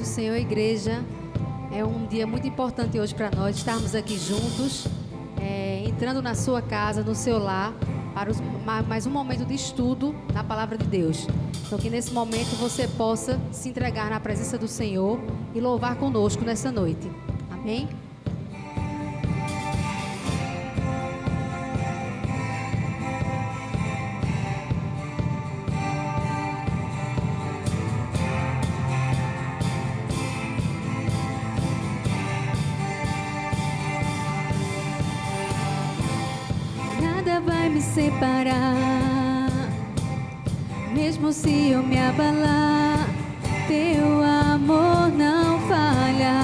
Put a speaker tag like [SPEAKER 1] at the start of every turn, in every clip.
[SPEAKER 1] do Senhor, igreja. É um dia muito importante hoje para nós estarmos aqui juntos, entrando na sua casa, no seu lar, para mais um momento de estudo na Palavra de Deus. Então, que nesse momento você possa se entregar na presença do Senhor e louvar conosco nessa noite. Amém?
[SPEAKER 2] Vai me separar, mesmo se eu me abalar, teu amor não falha.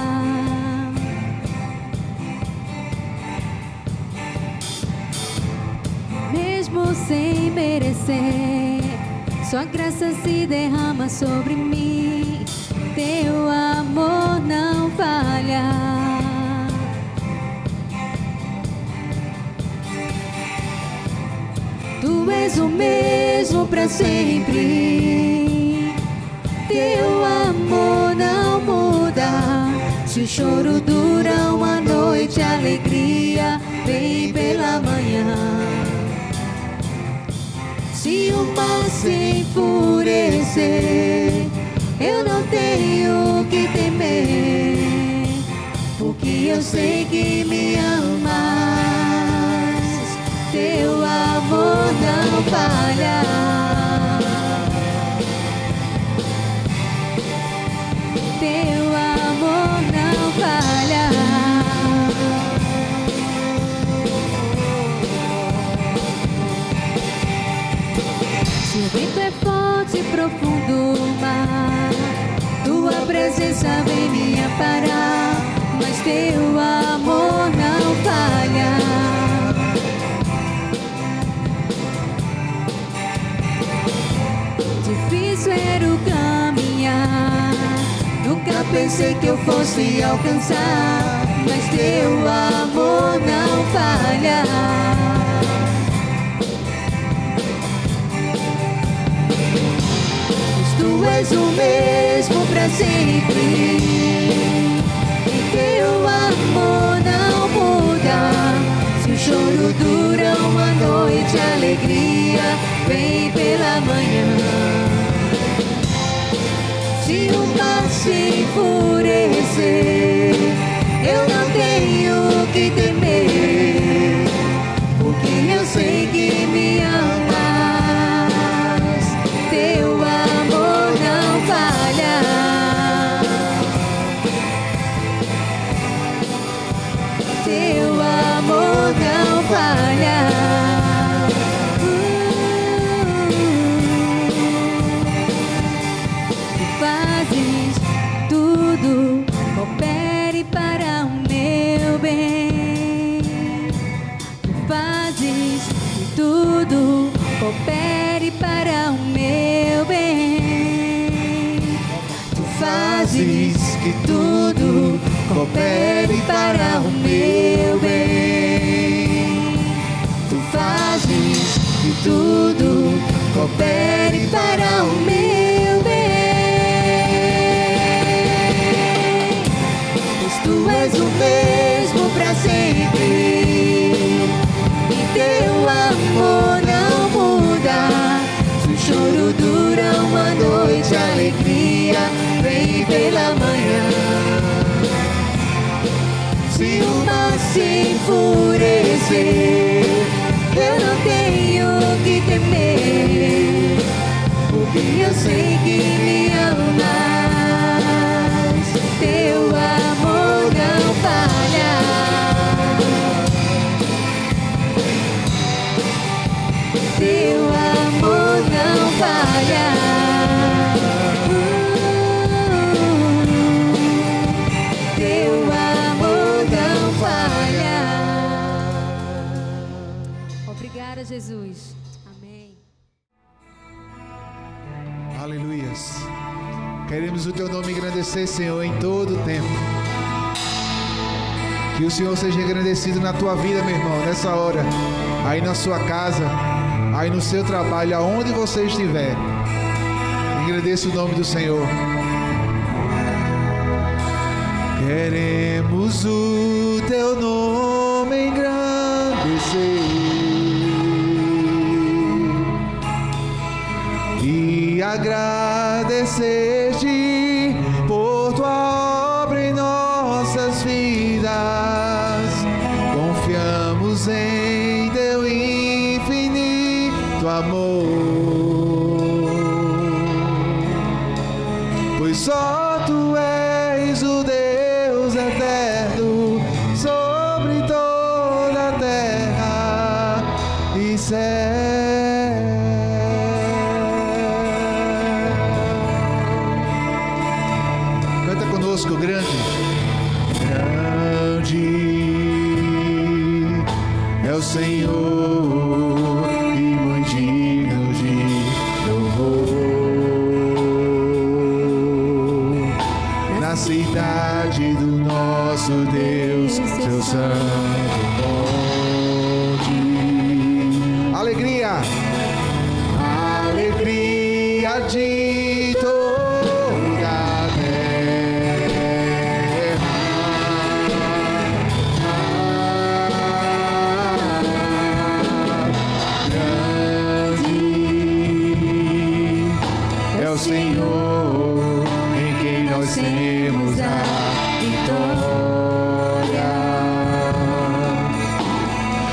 [SPEAKER 2] Mesmo sem merecer, sua graça se derrama sobre mim, teu amor não falha. Tu és o mesmo para sempre, teu amor não muda. Se o choro dura uma noite, a alegria vem pela manhã. Se o mar se enfurecer, eu não tenho que temer, porque eu sei que me amas. Teu amor não falha. Teu amor não falha. Se o vento é forte e profundo o mar, tua presença vem me amparar, mas teu amor não falha. Difícil era o caminhar, nunca pensei que eu fosse alcançar, mas teu amor não falha. Pois tu és o mesmo para sempre, e teu amor não muda. Se o choro dura uma noite, a alegria vem pela manhã. Se o mar se enfurecer, eu não tenho que temer, porque eu sei que me amas. Teu amor não falha. Teu amor não falha. Coopere para o meu bem. Tu fazes que tudo coopere para o meu bem. Tu fazes que tudo coopere para o meu bem. Tu fazes que tudo coopere para o meu bem. Tu és o mesmo para sempre, e teu amor não muda. Se o choro dura uma noite, a alegria vem pela manhã. Se o mar se enfurecer, eu não tenho que temer, porque eu sei que me amas. Teu amor não falha. Teu amor não falha. Teu amor não falha.
[SPEAKER 1] Obrigada, Jesus. Amém.
[SPEAKER 3] Aleluias. Queremos o teu nome engrandecer, Senhor, em todo o tempo. Que o Senhor seja engrandecido na tua vida, meu irmão, nessa hora. Aí na sua casa, aí no seu trabalho, aonde você estiver. Engrandeça o nome do Senhor. Queremos o teu nome engrandecer e agradecer-te por tua obra em nossas vidas. Confiamos em teu infinito amor, pois só tu és o Deus eterno sobre toda a terra e céu. Canta conosco, grande, grande é o Senhor e muito digno de louvor. Na cidade do nosso Deus, seu santo monte. Alegria, alegria de toda a terra. É o Senhor em quem nós temos a vitória,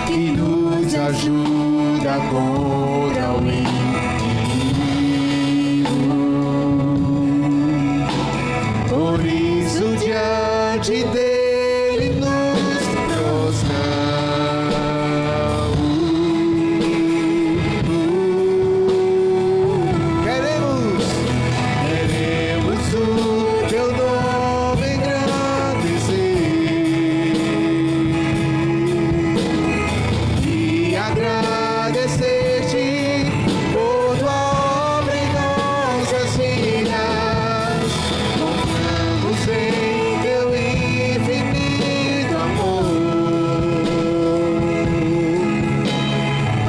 [SPEAKER 3] que nos ajuda contra o inimigo. Por isso diante dele nos prostramos. Queremos o teu nome engrandecer e agradecer-te por tua obra em nossas vidas. Confiamos em teu infinito amor,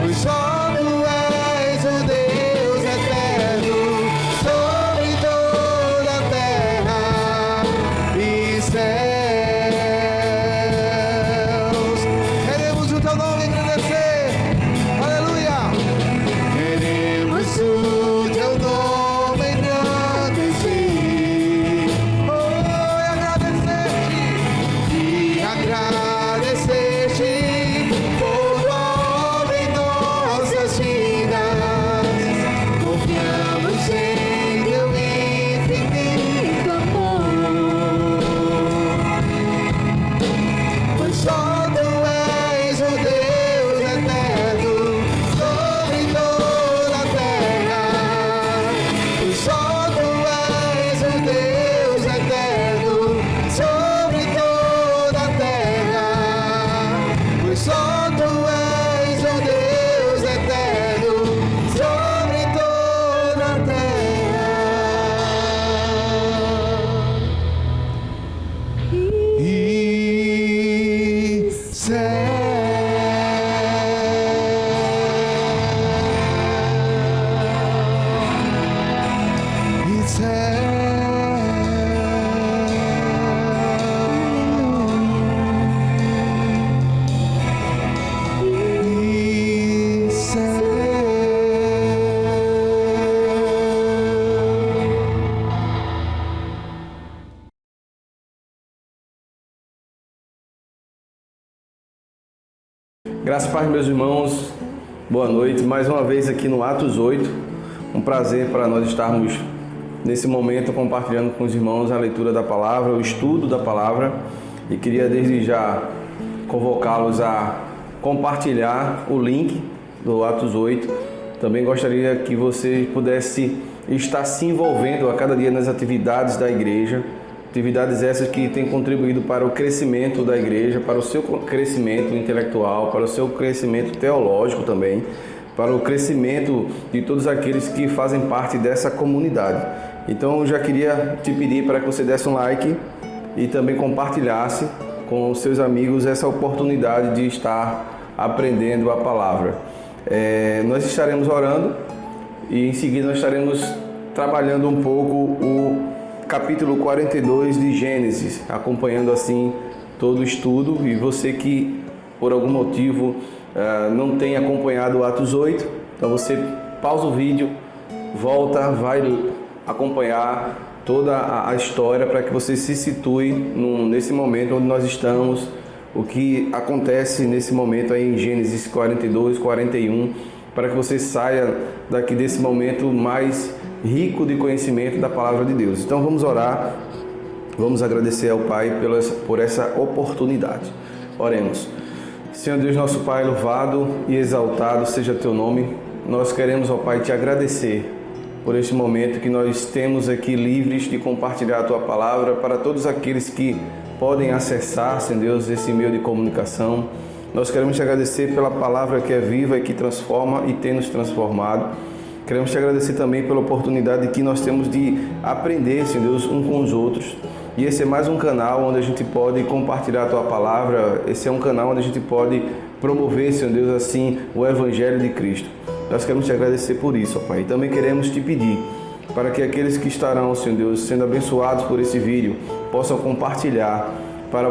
[SPEAKER 3] pois só tu és o Deus eterno sobre toda a terra e céus. Queremos o teu nome engrandecer, aleluia. Queremos o teu nome engrandecer, oh, e agradecer-te por tua obra em nossas vidas. Confiamos em teu infinito amor, pois só tu és o Deus eterno sobre toda a terra. Pois só tu és o Deus eterno sobre toda a terra. Pois só tu és o Deus eterno sobre toda a terra e céu. E
[SPEAKER 4] Graças a Deus, meus irmãos, boa noite. Mais uma vez aqui no Atos 8, um prazer para nós estarmos nesse momento compartilhando com os irmãos a leitura da palavra, o estudo da palavra, e queria desde já convocá-los a compartilhar o link do Atos 8. Também gostaria que você pudesse estar se envolvendo a cada dia nas atividades da igreja, atividades essas que têm contribuído para o crescimento da igreja, para o seu crescimento intelectual, para o seu crescimento teológico também, para o crescimento de todos aqueles que fazem parte dessa comunidade. Então eu já queria te pedir para que você desse um like e também compartilhasse com os seus amigos essa oportunidade de estar aprendendo a palavra. Nós estaremos orando e em seguida nós estaremos trabalhando um pouco capítulo 42 de Gênesis, acompanhando assim todo o estudo. E você que por algum motivo não tem acompanhado o Atos 8, então você pausa o vídeo, volta, vai acompanhar toda a história para que você se situe nesse momento onde nós estamos, o que acontece nesse momento aí em Gênesis 42, 41, para que você saia daqui desse momento mais rico de conhecimento da palavra de Deus. Então vamos orar, vamos agradecer ao Pai por essa oportunidade. Oremos. Senhor Deus, nosso Pai, louvado e exaltado seja teu nome. Nós queremos, ó Pai, te agradecer por este momento que nós temos aqui livres de compartilhar a tua palavra para todos aqueles que podem acessar, Senhor Deus, esse meio de comunicação. Nós queremos te agradecer pela palavra que é viva e que transforma e tem nos transformado. Queremos te agradecer também pela oportunidade que nós temos de aprender, Senhor Deus, um com os outros. E esse é mais um canal onde a gente pode compartilhar a tua palavra. Esse é um canal onde a gente pode promover, Senhor Deus, assim, o Evangelho de Cristo. Nós queremos te agradecer por isso, ó Pai. E também queremos te pedir para que aqueles que estarão, Senhor Deus, sendo abençoados por esse vídeo, possam compartilhar,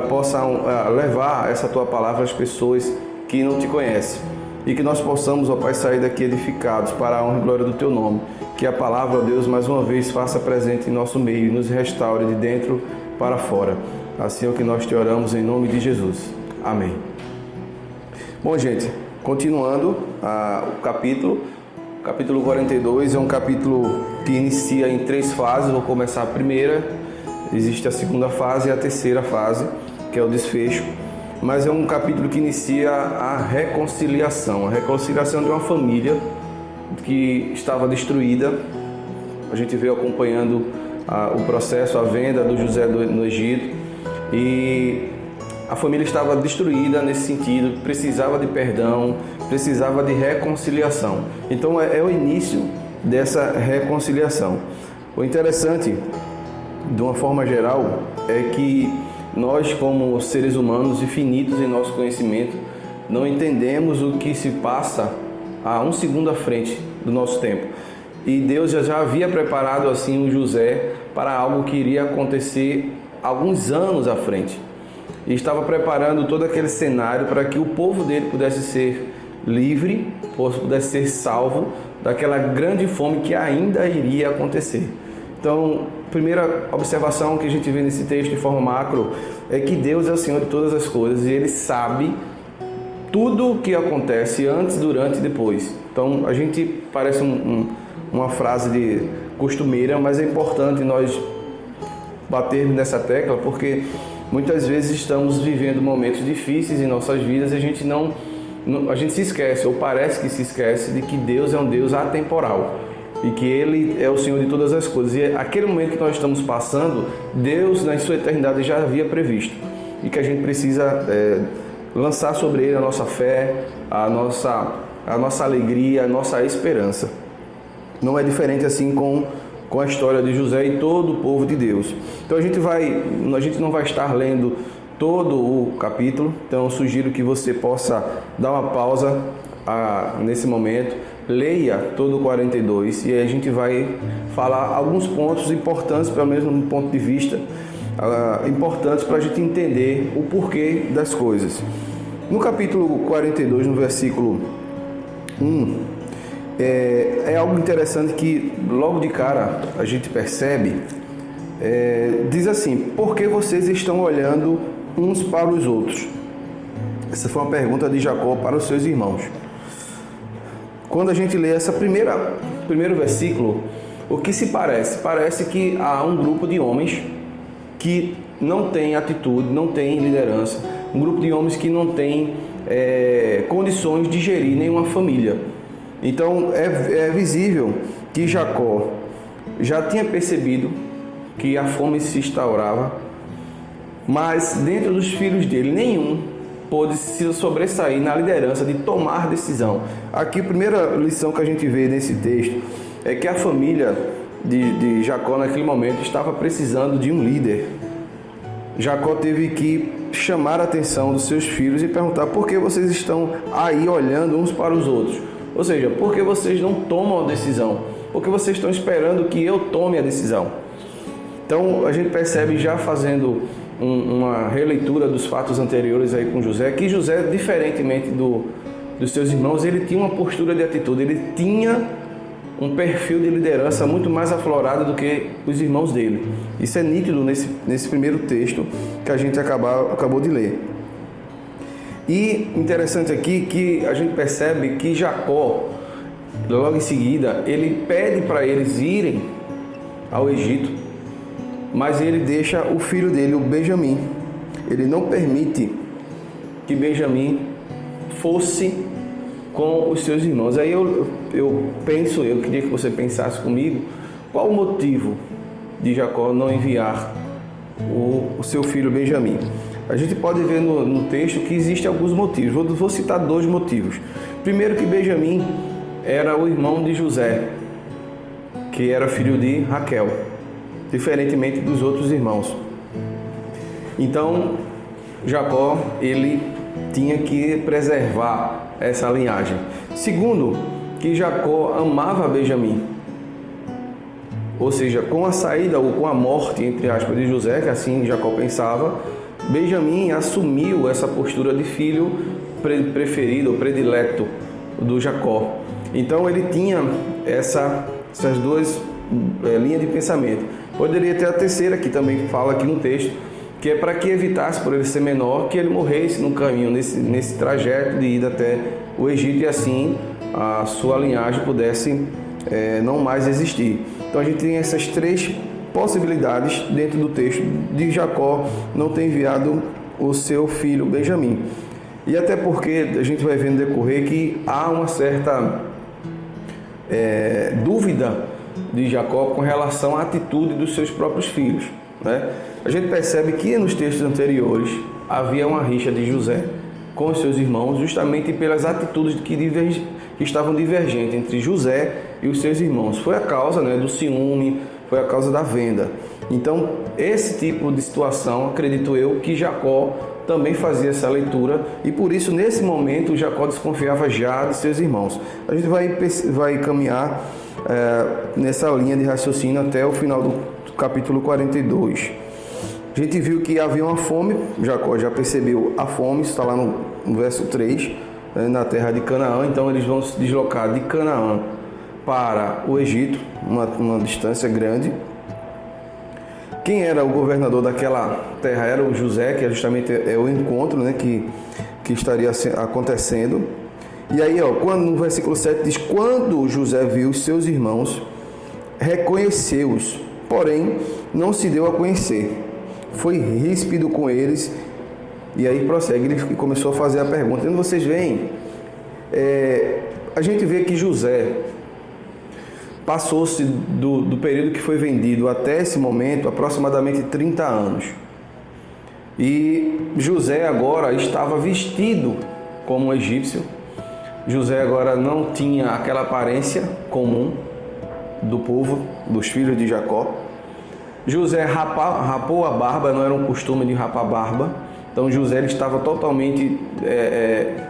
[SPEAKER 4] possam levar essa tua palavra às pessoas que não te conhecem. E que nós possamos, ó Pai, sair daqui edificados para a honra e glória do teu nome. Que a palavra, ó Deus, mais uma vez faça presente em nosso meio e nos restaure de dentro para fora. Assim é o que nós te oramos em nome de Jesus. Amém. Bom, gente, continuando o capítulo 42 é um capítulo que inicia em 3 fases. Vou começar a primeira, existe a segunda fase e a terceira fase, que é o desfecho. Mas é um capítulo que inicia a reconciliação de uma família que estava destruída. A gente veio acompanhando o processo, a venda do José no Egito, e a família estava destruída nesse sentido, precisava de perdão, precisava de reconciliação. Então é o início dessa reconciliação. O interessante, de uma forma geral, é que nós, como seres humanos infinitos em nosso conhecimento, não entendemos o que se passa a um segundo à frente do nosso tempo. E Deus já havia preparado assim o José para algo que iria acontecer alguns anos à frente. E estava preparando todo aquele cenário para que o povo dele pudesse ser livre, pudesse ser salvo daquela grande fome que ainda iria acontecer. Então, primeira observação que a gente vê nesse texto de forma macro é que Deus é o Senhor de todas as coisas e Ele sabe tudo o que acontece antes, durante e depois. Então, a gente parece uma frase costumeira, mas é importante nós batermos nessa tecla, porque muitas vezes estamos vivendo momentos difíceis em nossas vidas e a gente se esquece, ou parece que se esquece, de que Deus é um Deus atemporal e que Ele é o Senhor de todas as coisas. E aquele momento que nós estamos passando, Deus, na sua eternidade, já havia previsto, e que a gente precisa lançar sobre Ele a nossa fé, a nossa alegria, a nossa esperança. Não é diferente assim com a história de José e todo o povo de Deus. Então a gente não vai estar lendo todo o capítulo, então eu sugiro que você possa dar uma pausa nesse momento, leia todo o 42 e aí a gente vai falar alguns pontos importantes, pelo menos um ponto de vista importantes para a gente entender o porquê das coisas. No capítulo 42, no versículo 1, é algo interessante que logo de cara a gente percebe. Diz assim: por que vocês estão olhando uns para os outros? Essa foi uma pergunta de Jacó para os seus irmãos. Quando a gente lê esse primeiro versículo, o que se parece? Parece que há um grupo de homens que não tem atitude, não tem liderança, um grupo de homens que não tem condições de gerir nenhuma família. Então é visível que Jacó já tinha percebido que a fome se instaurava, mas dentro dos filhos dele nenhum pôde se sobressair na liderança de tomar decisão. Aqui a primeira lição que a gente vê nesse texto é que a família de Jacó naquele momento estava precisando de um líder. Jacó teve que chamar a atenção dos seus filhos e perguntar: por que vocês estão aí olhando uns para os outros? Ou seja, por que vocês não tomam a decisão? Por que vocês estão esperando que eu tome a decisão? Então a gente percebe, já fazendo uma releitura dos fatos anteriores aí com José, que José, diferentemente dos seus irmãos, ele tinha uma postura de atitude, ele tinha um perfil de liderança muito mais aflorado do que os irmãos dele. Isso é nítido nesse primeiro texto que a gente acabou de ler. E interessante aqui que a gente percebe que Jacó, logo em seguida, ele pede para eles irem ao Egito, mas ele deixa o filho dele, o Benjamim. Ele não permite que Benjamim fosse com os seus irmãos. Aí eu queria que você pensasse comigo, qual o motivo de Jacó não enviar o seu filho Benjamim? A gente pode ver no texto que existem alguns motivos. Vou citar 2 motivos. Primeiro, que Benjamim era o irmão de José, que era filho de Raquel, diferentemente dos outros irmãos. Então, Jacó, ele tinha que preservar essa linhagem. Segundo, que Jacó amava Benjamim. Ou seja, com a saída ou com a morte, entre aspas, de José, que assim Jacó pensava, Benjamim assumiu essa postura de filho preferido, predileto do Jacó. Então ele tinha essas 2 linhas de pensamento. Poderia ter a terceira, que também fala aqui no texto, que é para que evitasse, por ele ser menor, que ele morresse no caminho, nesse trajeto de ida até o Egito, e assim a sua linhagem pudesse não mais existir. Então a gente tem essas 3 possibilidades dentro do texto de Jacó não ter enviado o seu filho Benjamim. E até porque a gente vai ver no decorrer que há uma certa dúvida de Jacó com relação à atitude dos seus próprios filhos, né? A gente percebe que nos textos anteriores havia uma rixa de José com os seus irmãos, justamente pelas atitudes que estavam divergentes entre José e os seus irmãos. Foi a causa, né, do ciúme, foi a causa da venda. Então, esse tipo de situação, acredito eu, que Jacó também fazia essa leitura, e por isso, nesse momento, Jacó desconfiava já de seus irmãos. A gente vai caminhar nessa linha de raciocínio até o final do capítulo 42. A gente viu que havia uma fome, Jacó já percebeu a fome, está lá no verso 3, na terra de Canaã. Então eles vão se deslocar de Canaã para o Egito, uma distância grande. Quem era o governador daquela terra era o José, que justamente é o encontro, né, que estaria acontecendo. E aí, quando no versículo 7 diz: quando José viu os seus irmãos, reconheceu-os, porém não se deu a conhecer. Foi ríspido com eles. E aí prossegue, ele começou a fazer a pergunta. Quando vocês veem, a gente vê que José passou-se do período que foi vendido até esse momento aproximadamente 30 anos. E José agora estava vestido como um egípcio. José agora não tinha aquela aparência comum do povo, dos filhos de Jacó. José rapou a barba, não era um costume de rapar a barba. Então José ele estava totalmente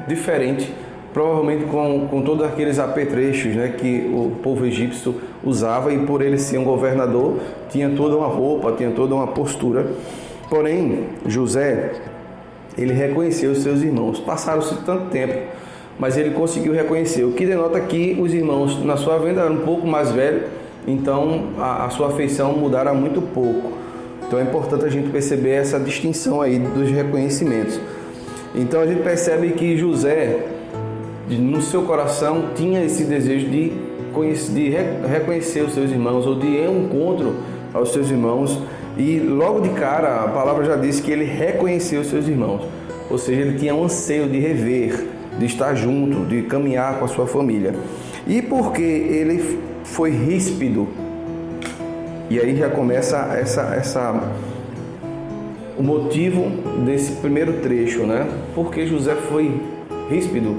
[SPEAKER 4] diferente, provavelmente com todos aqueles apetrechos, né, que o povo egípcio usava, e por ele ser um governador, tinha toda uma roupa, tinha toda uma postura. Porém, José, ele reconheceu os seus irmãos. Passaram-se tanto tempo, mas ele conseguiu reconhecer, o que denota que os irmãos, na sua venda, eram um pouco mais velhos, então a sua afeição mudara muito pouco. Então é importante a gente perceber essa distinção aí dos reconhecimentos. Então a gente percebe que José, no seu coração, tinha esse desejo de reconhecer os seus irmãos, ou de ir ao encontro aos seus irmãos, e logo de cara a palavra já diz que ele reconheceu os seus irmãos, ou seja, ele tinha um anseio de rever, de estar junto, de caminhar com a sua família. E porque ele foi ríspido, e aí já começa o motivo desse primeiro trecho, né? Porque José foi ríspido,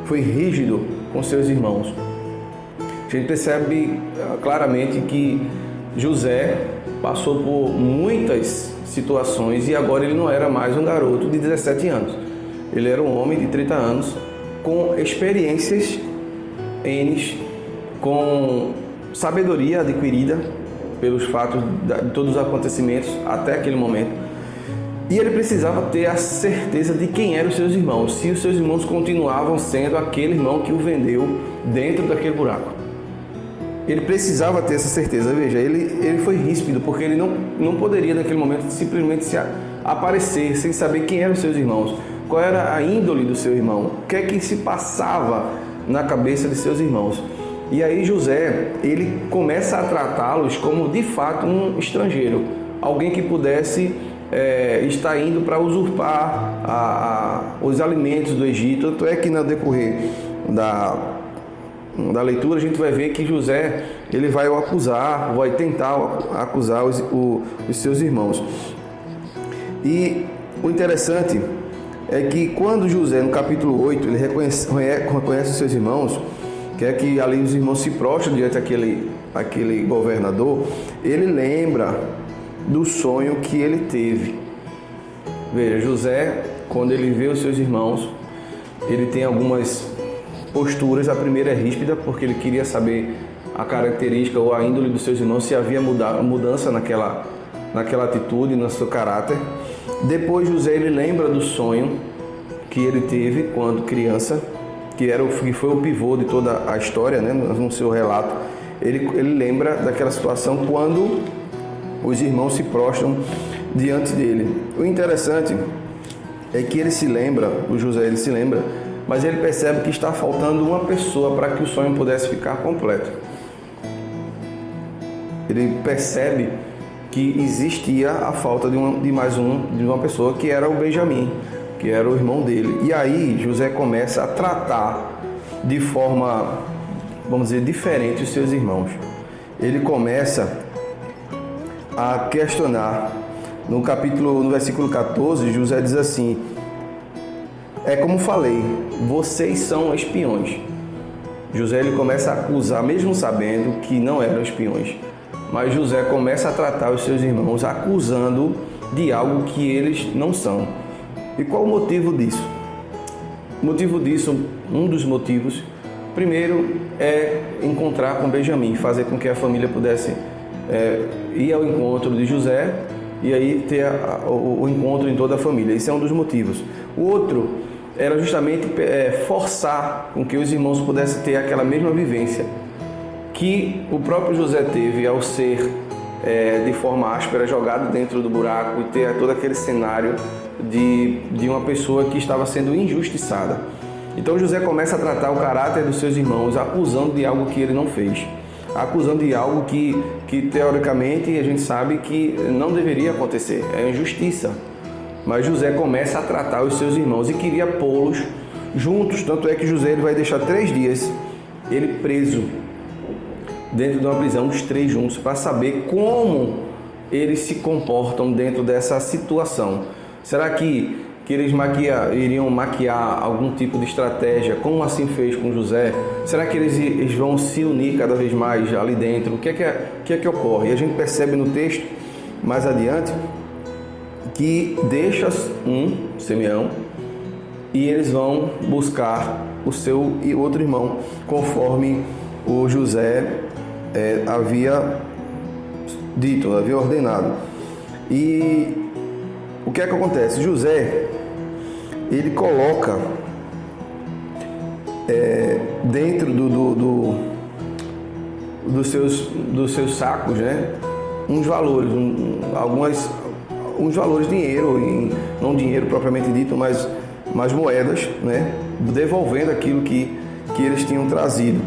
[SPEAKER 4] foi rígido com seus irmãos. A gente percebe claramente que José passou por muitas situações e agora ele não era mais um garoto de 17 anos. Ele era um homem de 30 anos com experiências N, com sabedoria adquirida pelos fatos de todos os acontecimentos até aquele momento. E ele precisava ter a certeza de quem eram os seus irmãos, se os seus irmãos continuavam sendo aquele irmão que o vendeu dentro daquele buraco. Ele precisava ter essa certeza. Veja, ele foi ríspido, porque ele não poderia naquele momento simplesmente se aparecer sem saber quem eram os seus irmãos, qual era a índole do seu irmão, o que é que se passava na cabeça de seus irmãos. E aí José, ele começa a tratá-los como de fato um estrangeiro, alguém que pudesse estar indo para usurpar os alimentos do Egito. Tanto é que no decorrer da leitura a gente vai ver que José, ele vai o acusar, vai tentar acusar os seus irmãos. E o interessante é que quando José, no capítulo 8, ele reconhece os seus irmãos, que é que ali os irmãos se prostram diante daquele governador, ele lembra do sonho que ele teve. Veja, José, quando ele vê os seus irmãos, ele tem algumas posturas. A primeira é ríspida, porque ele queria saber a característica ou a índole dos seus irmãos, se havia mudança naquela atitude, no seu caráter. Depois José, ele lembra do sonho que ele teve quando criança, que foi o pivô de toda a história, né? No seu relato. Ele lembra daquela situação quando os irmãos se prostram diante dele. O interessante é que ele se lembra, o José, ele se lembra, mas ele percebe que está faltando uma pessoa para que o sonho pudesse ficar completo. Ele percebe que existia a falta de uma pessoa, que era o Benjamim, que era o irmão dele. E aí José começa a tratar de forma, vamos dizer, diferente os seus irmãos. Ele começa a questionar. No versículo 14, José diz assim: é como falei, vocês são espiões. José, ele começa a acusar, mesmo sabendo que não eram espiões. Mas José começa a tratar os seus irmãos acusando de algo que eles não são. E qual o motivo disso? O motivo disso, um dos motivos, primeiro é encontrar com Benjamim, fazer com que a família pudesse ir ao encontro de José e aí ter o encontro em toda a família. Esse é um dos motivos. O outro era justamente forçar com que os irmãos pudessem ter aquela mesma vivência que o próprio José teve ao ser de forma áspera jogado dentro do buraco e ter todo aquele cenário de uma pessoa que estava sendo injustiçada. Então José começa a tratar o caráter dos seus irmãos acusando de algo que ele não fez, acusando de algo que teoricamente a gente sabe que não deveria acontecer, é injustiça. Mas José começa a tratar os seus irmãos e queria pô-los juntos. Tanto é que José, ele vai deixar 3 dias ele preso dentro de uma prisão, os 3 juntos, para saber como eles se comportam dentro dessa situação. Será que eles iriam maquiar algum tipo de estratégia, como assim fez com José? Será que eles vão se unir cada vez mais ali dentro? O que é que ocorre? E a gente percebe no texto, mais adiante, que deixa Simeão, e eles vão buscar o seu outro irmão, conforme o José havia dito, havia ordenado. E o que é que acontece? José, ele coloca dentro dos seus sacos, né, uns valores, uns valores de dinheiro, não dinheiro propriamente dito, mas moedas, né, devolvendo aquilo que eles tinham trazido.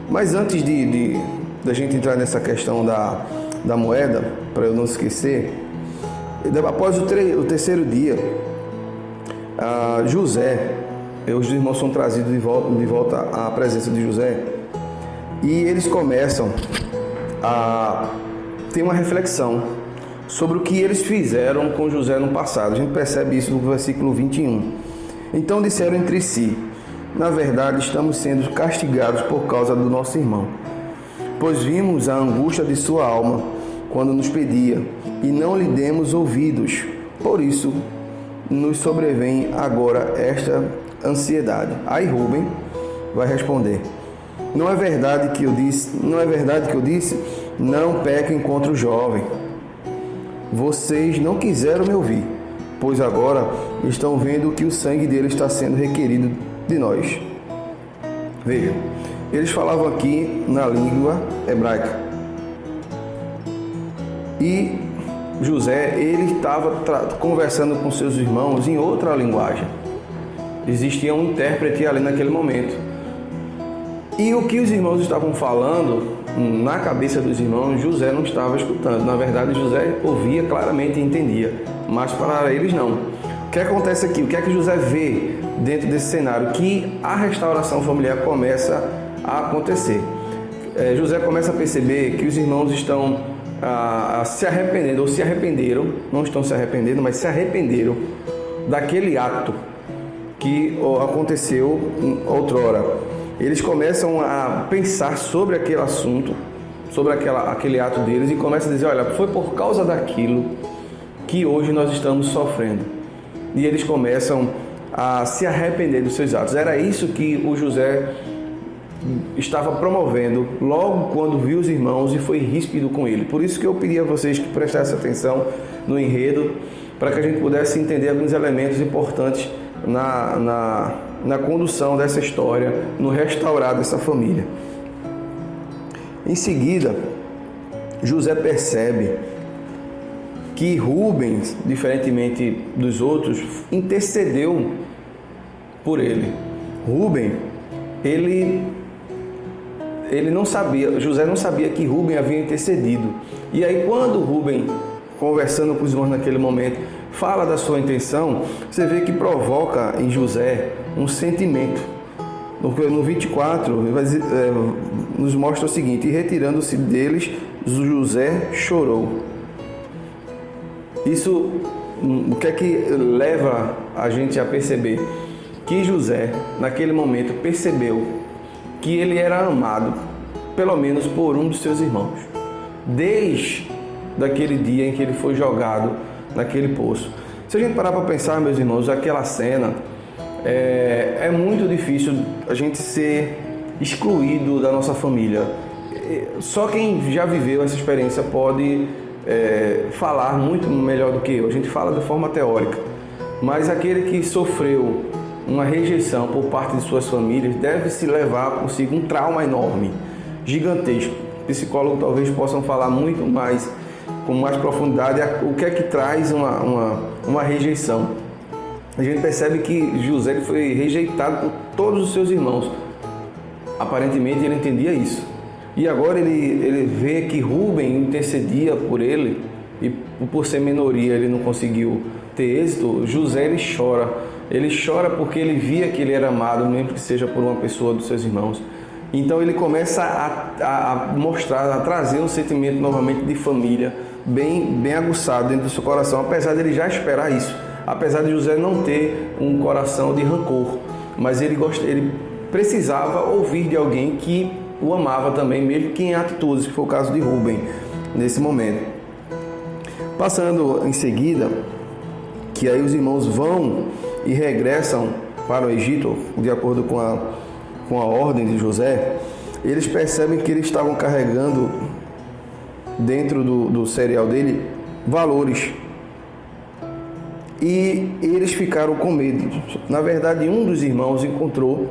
[SPEAKER 4] Mas antes da gente entrar nessa questão da moeda, para eu não esquecer, após o 3º dia, José, os irmãos são trazidos de volta à presença de José, e eles começam a ter uma reflexão sobre o que eles fizeram com José no passado. A gente percebe isso no versículo 21. Então disseram entre si: na verdade, estamos sendo castigados por causa do nosso irmão, pois vimos a angústia de sua alma quando nos pedia, e não lhe demos ouvidos. Por isso, nos sobrevém agora esta ansiedade. Aí Rúben vai responder: Não é verdade que eu disse, não pequem contra o jovem. Vocês não quiseram me ouvir, pois agora estão vendo que o sangue dele está sendo requerido de nós. Veja, eles falavam aqui na língua hebraica. E José, ele estava conversando com seus irmãos em outra linguagem. Existia um intérprete ali naquele momento. E o que os irmãos estavam falando, na cabeça dos irmãos, José não estava escutando. Na verdade, José ouvia claramente e entendia, mas para eles não. O que acontece aqui? O que é que José vê dentro desse cenário? Que a restauração familiar começa a acontecer. José começa a perceber que os irmãos estão se arrependendo, ou se arrependeram, não estão se arrependendo, mas se arrependeram daquele ato que aconteceu outrora. Eles começam a pensar sobre aquele assunto, sobre aquele ato deles, e começam a dizer, olha, foi por causa daquilo que hoje nós estamos sofrendo. E eles começam a se arrepender dos seus atos. Era isso que o José estava promovendo logo quando viu os irmãos e foi ríspido com ele. Por isso que eu pedi a vocês que prestassem atenção no enredo, para que a gente pudesse entender alguns elementos importantes na condução dessa história, no restaurar dessa família. Em seguida, José percebe que Rubens, diferentemente dos outros, intercedeu por ele. Rubem, ele não sabia, José não sabia que Rubem havia intercedido. E aí, quando Rubem, conversando com os irmãos naquele momento, fala da sua intenção, você vê que provoca em José um sentimento. No 24, nos mostra o seguinte: e retirando-se deles, José chorou. Isso, o que é que leva a gente a perceber? Que José, naquele momento, percebeu que ele era amado, pelo menos por um dos seus irmãos, desde daquele dia em que ele foi jogado naquele poço. Se a gente parar para pensar, meus irmãos, aquela cena, é muito difícil a gente ser excluído da nossa família. Só quem já viveu essa experiência pode falar muito melhor do que eu. A gente fala de forma teórica, mas aquele que sofreu uma rejeição por parte de suas famílias deve se levar consigo um trauma enorme, gigantesco. Psicólogos talvez possam falar muito mais, com mais profundidade, o que é que traz uma rejeição. A gente percebe que José foi rejeitado por todos os seus irmãos. Aparentemente ele entendia isso. E agora ele vê que Rubem intercedia por ele, e por ser minoria ele não conseguiu ter êxito. José, ele chora. Ele chora porque ele via que ele era amado, mesmo que seja por uma pessoa dos seus irmãos. Então ele começa a mostrar, a trazer um sentimento novamente de família, bem aguçado dentro do seu coração, apesar de ele já esperar isso, apesar de José não ter um coração de rancor, mas ele precisava ouvir de alguém que o amava também, mesmo que em atitudes, que foi o caso de Rubem nesse momento. Passando em seguida, que aí os irmãos vão e regressam para o Egito, de acordo com a ordem de José, eles percebem que eles estavam carregando dentro do cereal dele valores. E eles ficaram com medo. Na verdade, um dos irmãos encontrou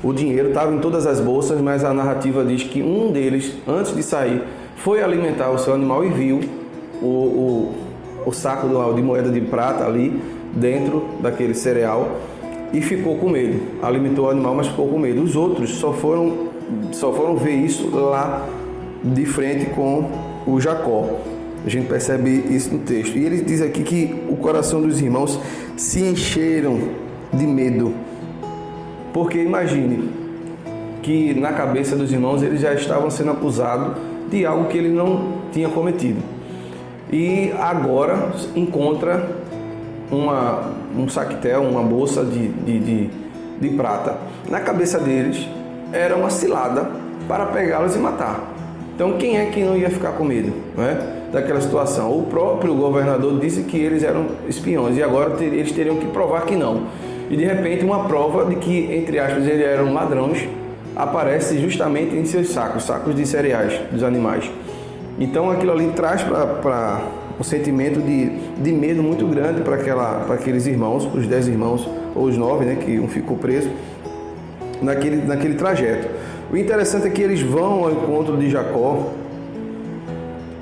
[SPEAKER 4] o dinheiro, estava em todas as bolsas, mas a narrativa diz que um deles, antes de sair, foi alimentar o seu animal e viu o saco de moeda de prata ali dentro daquele cereal e ficou com medo. Alimentou o animal, mas ficou com medo. Os outros só foram ver isso lá de frente com o Jacó. A gente percebe isso no texto. E ele diz aqui que o coração dos irmãos se encheram de medo. Porque imagine que na cabeça dos irmãos eles já estavam sendo acusados de algo que ele não tinha cometido. E agora encontra um saquetel, uma bolsa de prata. Na cabeça deles era uma cilada para pegá-los e matar. Então quem é que não ia ficar com medo, né, daquela situação? O próprio governador disse que eles eram espiões e agora eles teriam que provar que não. E de repente uma prova de que, entre aspas, eles eram ladrões aparece justamente em seus sacos de cereais dos animais. Então aquilo ali traz para um sentimento de medo muito grande para aqueles irmãos, os 10 irmãos, ou os 9, né, que um ficou preso, naquele trajeto. O interessante é que eles vão ao encontro de Jacó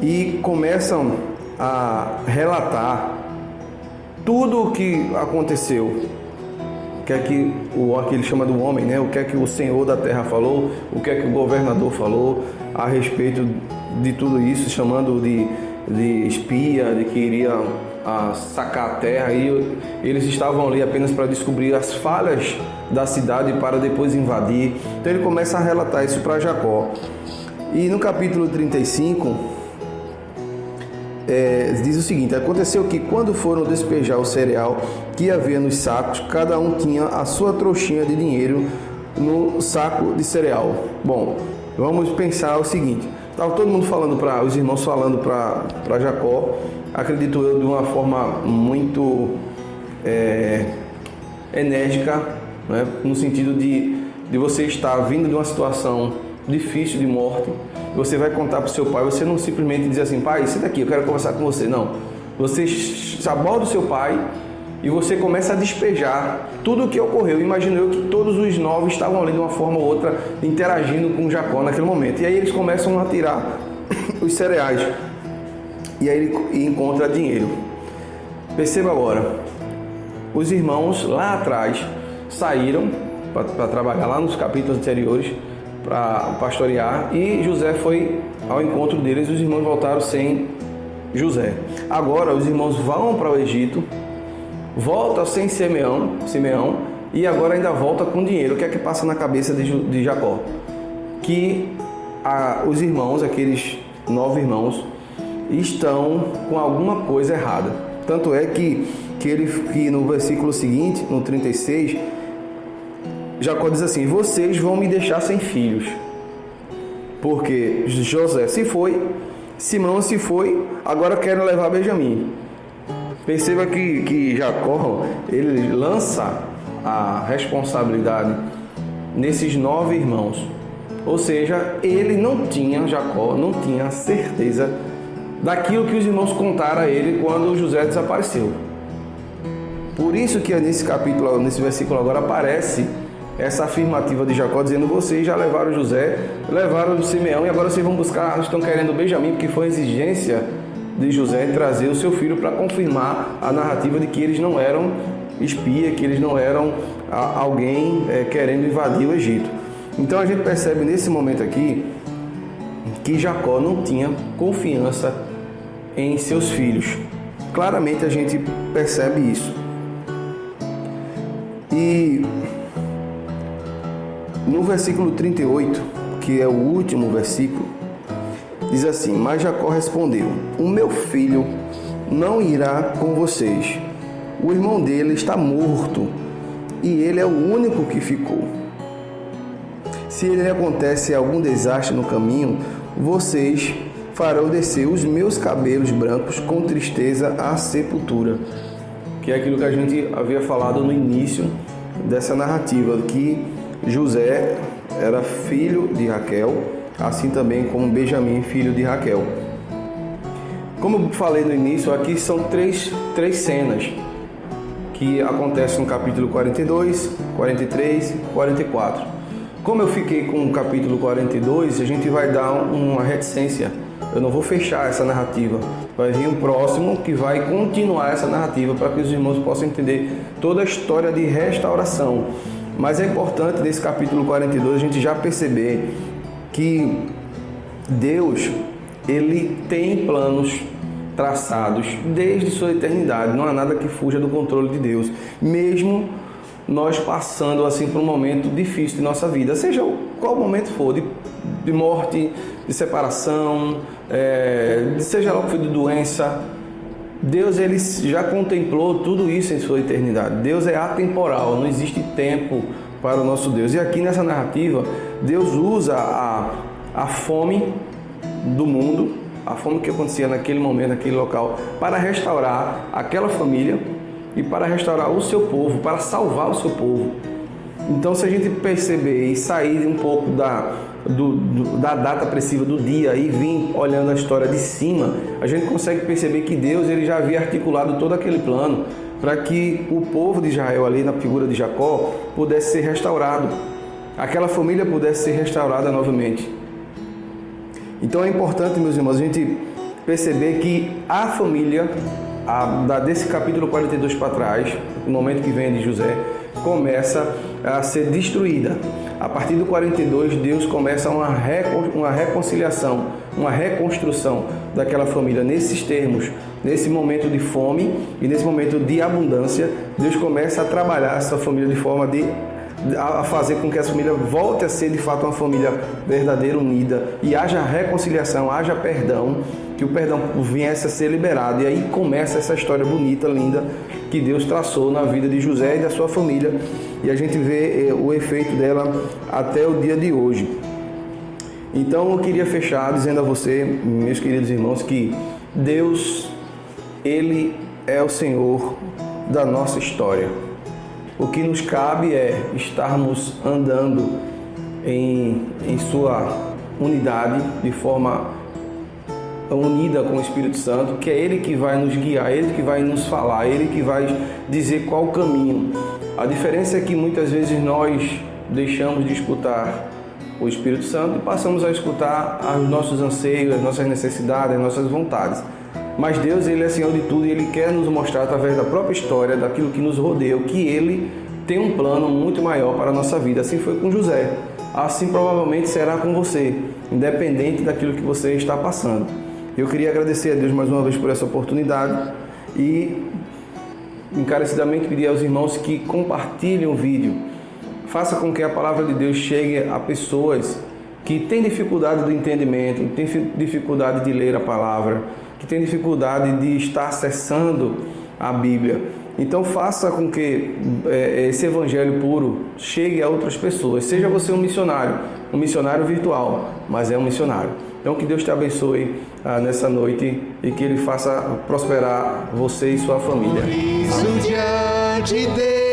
[SPEAKER 4] e começam a relatar tudo o que aconteceu. O que é que ele chama do homem, né? O que é que o Senhor da terra falou, o que é que o governador falou a respeito de tudo isso, chamando de espia, de que iria sacar a terra, e eles estavam ali apenas para descobrir as falhas da cidade para depois invadir. Então ele começa a relatar isso para Jacó. E no capítulo 35 diz o seguinte: aconteceu que quando foram despejar o cereal que havia nos sacos, cada um tinha a sua trouxinha de dinheiro no saco de cereal. Bom, vamos pensar o seguinte: estava todo mundo falando os irmãos falando para Jacó, acredito eu, de uma forma muito enérgica, né? No sentido de você estar vindo de uma situação difícil de morte, você vai contar para o seu pai, você não simplesmente diz assim: pai, senta aqui, eu quero conversar com você. Não, você aborda o seu pai e você começa a despejar tudo o que ocorreu. Imagino eu que todos os 9 estavam ali de uma forma ou outra interagindo com Jacó naquele momento. E aí eles começam a tirar os cereais. E aí ele encontra dinheiro. Perceba agora, os irmãos lá atrás saíram para trabalhar lá nos capítulos anteriores, para pastorear, e José foi ao encontro deles. Os irmãos voltaram sem José. Agora os irmãos vão para o Egito, volta sem Simeão, e agora ainda volta com dinheiro. O que é que passa na cabeça de Jacó? Que os irmãos, aqueles 9 irmãos, estão com alguma coisa errada. Tanto é que no versículo seguinte, no 36, Jacó diz assim: vocês vão me deixar sem filhos, porque José se foi, Simão se foi, agora querem levar Benjamim. Perceba que Jacó, ele lança a responsabilidade nesses 9 irmãos. Ou seja, Jacó não tinha certeza daquilo que os irmãos contaram a ele quando José desapareceu. Por isso que nesse versículo agora aparece essa afirmativa de Jacó dizendo: vocês já levaram José, levaram Simeão, e agora vocês vão buscar, estão querendo Benjamim, porque foi a exigência de José trazer o seu filho para confirmar a narrativa de que eles não eram espia, que eles não eram alguém querendo invadir o Egito. Então a gente percebe nesse momento aqui que Jacó não tinha confiança em seus filhos. Claramente a gente percebe isso. E no versículo 38, que é o último versículo, diz assim: mas Jacó respondeu: o meu filho não irá com vocês. O irmão dele está morto e ele é o único que ficou. Se lhe acontece algum desastre no caminho, vocês farão descer os meus cabelos brancos com tristeza à sepultura. Que é aquilo que a gente havia falado no início dessa narrativa, que José era filho de Raquel, assim também como Benjamim, filho de Raquel. Como eu falei no início, aqui são três cenas que acontecem no capítulo 42, 43 e 44. Como eu fiquei com o capítulo 42, a gente vai dar uma reticência. Eu não vou fechar essa narrativa. Vai vir um próximo que vai continuar essa narrativa para que os irmãos possam entender toda a história de restauração. Mas é importante nesse capítulo 42 a gente já perceber que Deus, ele tem planos traçados desde sua eternidade. Não há nada que fuja do controle de Deus. Mesmo nós passando assim por um momento difícil de nossa vida, seja qual momento for, de morte, de separação, seja lá o que for, de doença, Deus, ele já contemplou tudo isso em sua eternidade. Deus é atemporal, não existe tempo para o nosso Deus. E aqui nessa narrativa, Deus usa a fome do mundo, a fome que acontecia naquele momento, naquele local, para restaurar aquela família e para restaurar o seu povo, para salvar o seu povo. Então, se a gente perceber e sair um pouco da data precisa do dia e vir olhando a história de cima, a gente consegue perceber que Deus ele já havia articulado todo aquele plano para que o povo de Israel ali na figura de Jacó pudesse ser restaurado, aquela família pudesse ser restaurada novamente. Então é importante, meus irmãos, a gente perceber que a família, desse capítulo 42 para trás, no momento que vem de José, começa a ser destruída. A partir do 42, Deus começa uma reconciliação, uma reconstrução daquela família nesses termos. Nesse momento de fome e nesse momento de abundância, Deus começa a trabalhar essa família de forma a fazer com que essa família volte a ser de fato uma família verdadeira, unida, e haja reconciliação, haja perdão, que o perdão viesse a ser liberado. E aí começa essa história bonita, linda, que Deus traçou na vida de José e da sua família, e a gente vê o efeito dela até o dia de hoje. Então eu queria fechar dizendo a você, meus queridos irmãos, que Deus, Ele é o Senhor da nossa história. O que nos cabe é estarmos andando em sua unidade, de forma unida com o Espírito Santo, que é Ele que vai nos guiar, Ele que vai nos falar, Ele que vai dizer qual o caminho. A diferença é que muitas vezes nós deixamos de escutar o Espírito Santo e passamos a escutar os nossos anseios, as nossas necessidades, as nossas vontades. Mas Deus, Ele é Senhor de tudo e Ele quer nos mostrar através da própria história, daquilo que nos rodeia, que Ele tem um plano muito maior para a nossa vida. Assim foi com José, assim provavelmente será com você, independente daquilo que você está passando. Eu queria agradecer a Deus mais uma vez por essa oportunidade e encarecidamente pedir aos irmãos que compartilhem o vídeo. Faça com que a palavra de Deus chegue a pessoas que têm dificuldade do entendimento, que têm dificuldade de ler a palavra, que têm dificuldade de estar acessando a Bíblia. Então faça com que esse evangelho puro chegue a outras pessoas. Seja você um missionário virtual, mas é um missionário. Então que Deus te abençoe nessa noite e que Ele faça prosperar você e sua família.
[SPEAKER 3] Por isso diante de